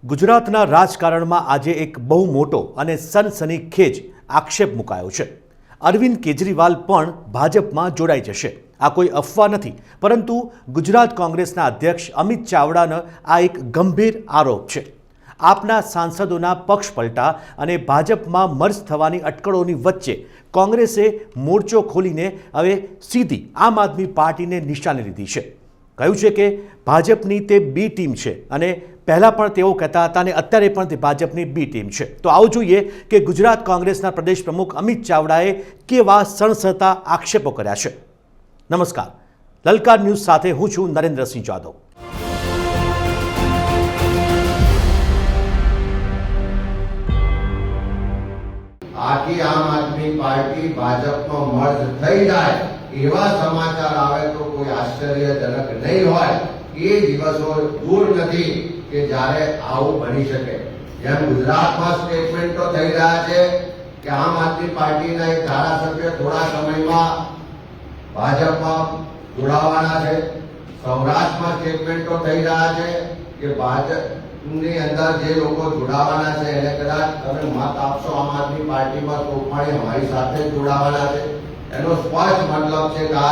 ગુજરાતના રાજકારણમાં આજે એક બહુ મોટો અને સનસનીખેજ આક્ષેપ મુકાયો છે। અરવિંદ કેજરીવાલ પણ ભાજપમાં જોડાઈ જશે। આ કોઈ અફવા નથી, પરંતુ ગુજરાત કોંગ્રેસના અધ્યક્ષ અમિત ચાવડાનો આ એક ગંભીર આરોપ છે। આપના સાંસદોના પક્ષ પલટા અને ભાજપમાં મર્જ થવાની અટકળોની વચ્ચે કોંગ્રેસે મોરચો ખોલીને હવે સીધી આમ આદમી પાર્ટીને નિશાને લીધી છે। કહ્યું છે કે ભાજપની તે બી ટીમ છે અને પહેલાં પણ તેઓ કહેતા હતા અને અત્યારે પણ તે ભાજપની બી ટીમ છે। તો આવો જોઈએ કે ગુજરાત કોંગ્રેસના પ્રદેશ પ્રમુખ અમિત ચાવડાએ કેવા સણસણતા આક્ષેપો કર્યા છે। નમસ્કાર, લલકાર ન્યૂઝ સાથે હું છું નરેન્દ્રસિંહ જાદવ। આખી આમ આદમી પાર્ટી ભાજપમાં મર્જ થઈ જાય એવા સમાચાર આવે તો કોઈ આશ્ચર્યજનક નહીં હોય। એ દિવસો દૂર નથી કે જ્યારે આવું બની શકે। જેમ ગુજરાતમાં સ્ટેટમેન્ટો થઈ રહ્યા છે કે આમ આદમી પાર્ટીના એક ધારાસભ્ય થોડા સમયમાં ભાજપમાં જોડાવાના છે, સૌરાષ્ટ્રમાં સ્ટેટમેન્ટો થઈ રહ્યા છે કે ભાજપની અંદર જે લોકો જોડાવાના છે એને કદાચ તમે મત આપશો આમ આદમી પાર્ટીમાં તો પણ અમારી સાથે જોડાવાના છે। એનો સ્પષ્ટ મતલબ છે કે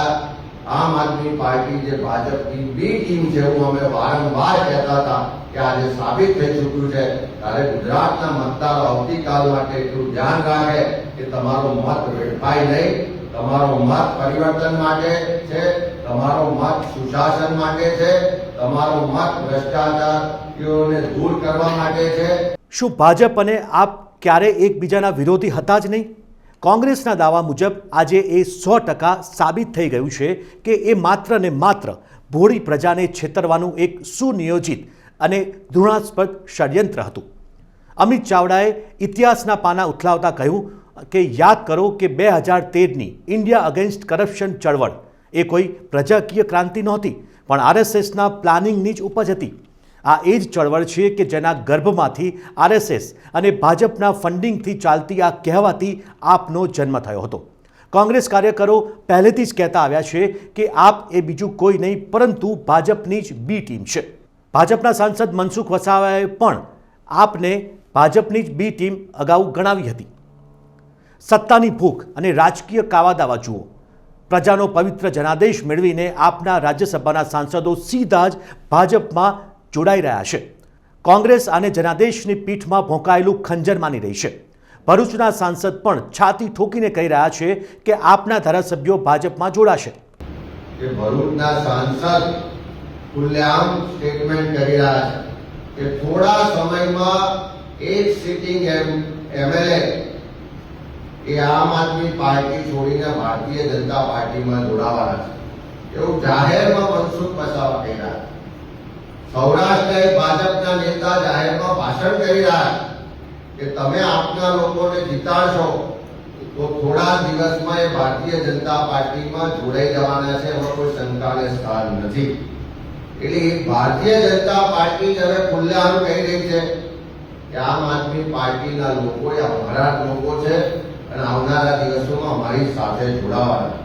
આમ આદમી પાર્ટી જે ભાજપની બી ટીમ છે, હું અમે વારંવાર કહેતા હતા કે આજે સાબિત થઈ ચૂક્યું છે। ત્યારે ગુજરાતના મતદારો આવતીકાલ માટે એટલું ધ્યાન રાખે કે તમારો મત વેડફાય નહીં, તમારો મત પરિવર્તન માટે છે, તમારો મત સુશાસન માટે છે, તમારો મત ભ્રષ્ટાચારીઓને દૂર કરવા માટે છે। શું ભાજપ અને આપ ક્યારે એકબીજાના વિરોધી હતા જ નહીં? કોંગ્રેસના દાવા મુજબ આજે એ 100% સાબિત થઈ ગયું છે કે એ માત્ર ને માત્ર ભોળી પ્રજાને છેતરવાનું એક સુનિયોજિત અને ઘૃણાસ્પદ ષડયંત્ર હતું। અમિત ચાવડાએ ઇતિહાસના પાના ઉથલાવતા કહ્યું કે યાદ કરો કે 2013ની ઇન્ડિયા અગેન્સ્ટ કરપ્શન ચળવળ એ કોઈ પ્રજાકીય ક્રાંતિ નહોતી, પણ આરએસએસના પ્લાનિંગની જ ઉપજ હતી। આ એ જ ચળવળ છે કે જેના ગર્ભમાંથી આરએસએસ અને ભાજપના ફંડિંગથી ચાલતી આ કહેવાતી આપનો જન્મ થયો હતો। કોંગ્રેસ કાર્યકરો પહેલેથી જ કહેતા આવ્યા છે કે આપ એ બીજું કોઈ નહીં પરંતુ ભાજપની જ બી ટીમ છે। ભાજપના સાંસદ મનસુખ વસાવાએ પણ આપને ભાજપની જ બી ટીમ અગાઉ ગણાવી હતી। સત્તાની ભૂખ અને રાજકીય કાવાદાવા જુઓ। પ્રજાનો પવિત્ર જનાદેશ મેળવીને આપના રાજ્યસભાના સાંસદો સીધા જ ભાજપમાં જોડાઈ રહ્યા છે। કોંગ્રેસ આને જનાદેશની પીઠમાં ભોંકાયેલું ખંજર માની રહી છે। ભરૂચના સાંસદ પણ છાતી ઠોકીને કહી રહ્યા છે કે આપના ધારાસભ્યો ભાજપમાં જોડાશે। કે ભરૂચના સાંસદ ખુલ્લેઆમ સ્ટેટમેન્ટ કરી રહ્યા છે કે થોડા સમયમાં એક સિટિંગ એમએલએ એ આમ આદમી પાર્ટી છોડીને ભારતીય જનતા પાર્ટીમાં જોડાવાના છે, એવું જાહેરમાં મનસુખ વસાવા કહી રહ્યા છે। સૌરાષ્ટ્રના ભાજપના નેતા જાહેરમાં ભાષણ કરી રહ્યા કે તમે આપના લોકોને જીતાડશો તો થોડા દિવસમાં એ ભારતીય જનતા પાર્ટીમાં જોડાઈ જવાના છે, એમાં કોઈ શંકાને સ્થાન નથી। એટલે ભારતીય જનતા પાર્ટી હવે ખુલ્લેઆમ કહી રહી છે કે આમ આદમી પાર્ટીના લોકો એ અમારા લોકો છે અને આવનારા દિવસોમાં અમારી સાથે જોડાવાના।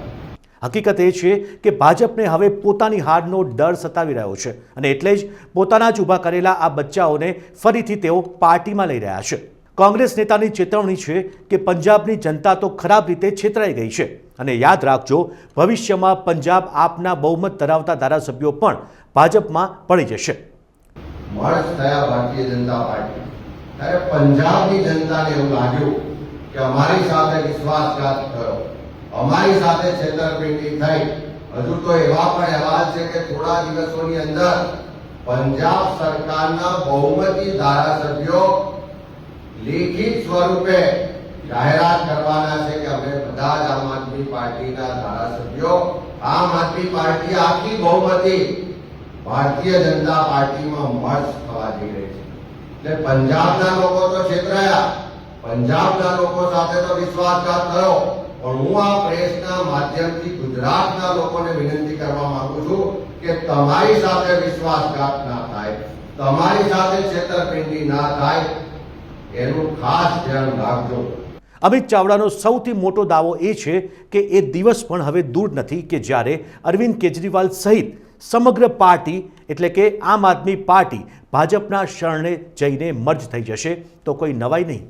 હકીકત એ છે કે ભાજપને હવે પોતાની હારનો ડર સતાવી રહ્યો છે અને એટલે જ પોતાના જ ઊભા કરેલા આ બચ્ચાઓને ફરીથી તેઓ પાર્ટીમાં લઈ રહ્યા છે। કોંગ્રેસ નેતાની ચેતવણી છે કે પંજાબની જનતા તો ખરાબ રીતે છેતરાઈ ગઈ છે અને યાદ રાખજો, ભવિષ્યમાં પંજાબ આપના બહુમત ધરાવતા ધારાસભ્યો પણ ભાજપમાં પડી જશે। મર્જ થયા ભારતીય જનતા પાર્ટી ત્યારે પંજાબની જનતાને એવું લાગ્યું કે અમારી સાથે વિશ્વાસઘાત થયો, અમારી સાથે છેતરપિંડી થઈ। હજુ તો એવા પણ અહેવાલ છે કે થોડા દિવસોની અંદર પંજાબ સરકારના બહુમતી ધારાસભ્યો લેખિત સ્વરૂપે જાહેરાત કરવાના છે કે અમે બધા જ આમ આદમી પાર્ટીના ધારાસભ્યો આમ આદમી પાર્ટી આખી બહુમતી ભારતીય જનતા પાર્ટીમાં મર્જ થવા જઈ રહી છે। એટલે પંજાબના લોકો તો છેતરાયા, પંજાબના લોકો સાથે તો વિશ્વાસઘાત થયો, પણ હું આ પ્રેસના માધ્યમથી ગુજરાતના લોકોને વિનંતી કરવા માંગુ છું કે તમારી સાથે વિશ્વાસઘાત ના થાય, તમારી સાથે છેતરપિંડી ના થાય, એનું ખાસ ધ્યાન રાખજો। અમિત ચાવડાનો સૌથી મોટો દાવો એ છે કે એ દિવસ પણ હવે દૂર નથી કે જ્યારે અરવિંદ કેજરીવાલ સહિત સમગ્ર પાર્ટી એટલે કે આમ આદમી પાર્ટી ભાજપના શરણે જઈને મર્જ થઈ જશે તો કોઈ નવાઈ નહીં.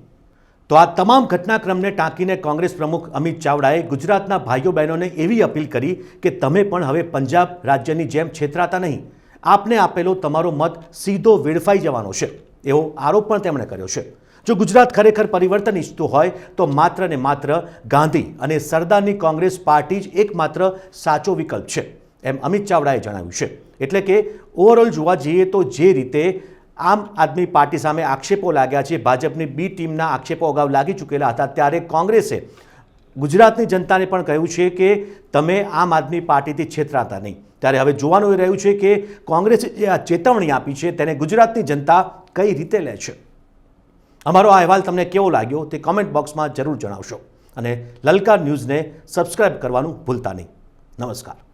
તો આ તમામ ઘટનાક્રમને ટાંકીને કોંગ્રેસ પ્રમુખ અમિત ચાવડાએ ગુજરાતના ભાઈઓ બહેનોને એવી અપીલ કરી કે તમે પણ હવે પંજાબ રાજ્યની જેમ છેતરાતા નહીં. આપને આપેલો તમારો મત સીધો વેડફાઈ જવાનો છે એવો આરોપ પણ તેમણે કર્યો છે. જો ગુજરાત ખરેખર પરિવર્તન ઈચ્છતું હોય તો માત્ર ને માત્ર ગાંધી અને સરદારની કોંગ્રેસ પાર્ટી જ એકમાત્ર સાચો વિકલ્પ છે એમ અમિત ચાવડાએ જણાવ્યું છે. એટલે કે ઓવરઓલ જોવા જઈએ તો જે રીતે આમ આદમી પાર્ટી સામે આક્ષેપો લાગ્યા છે, ભાજપની બી ટીમના આક્ષેપો અગાઉ લાગી ચૂકેલા હતા, ત્યારે કોંગ્રેસે ગુજરાતની જનતાને પણ કહ્યું છે કે તમે આમ આદમી પાર્ટીથી છેતરાતા નહીં. ત્યારે હવે જોવાનું એ રહ્યું છે કે કોંગ્રેસે જે આ ચેતવણી આપી છે તેને ગુજરાતની જનતા કઈ રીતે લે છે. અમારો આ અહેવાલ તમને કેવો લાગ્યો તે કોમેન્ટ બોક્સમાં જરૂર જણાવશો અને લલકાર ન્યૂઝને સબસ્ક્રાઇબ કરવાનું ભૂલતા નહીં. નમસ્કાર.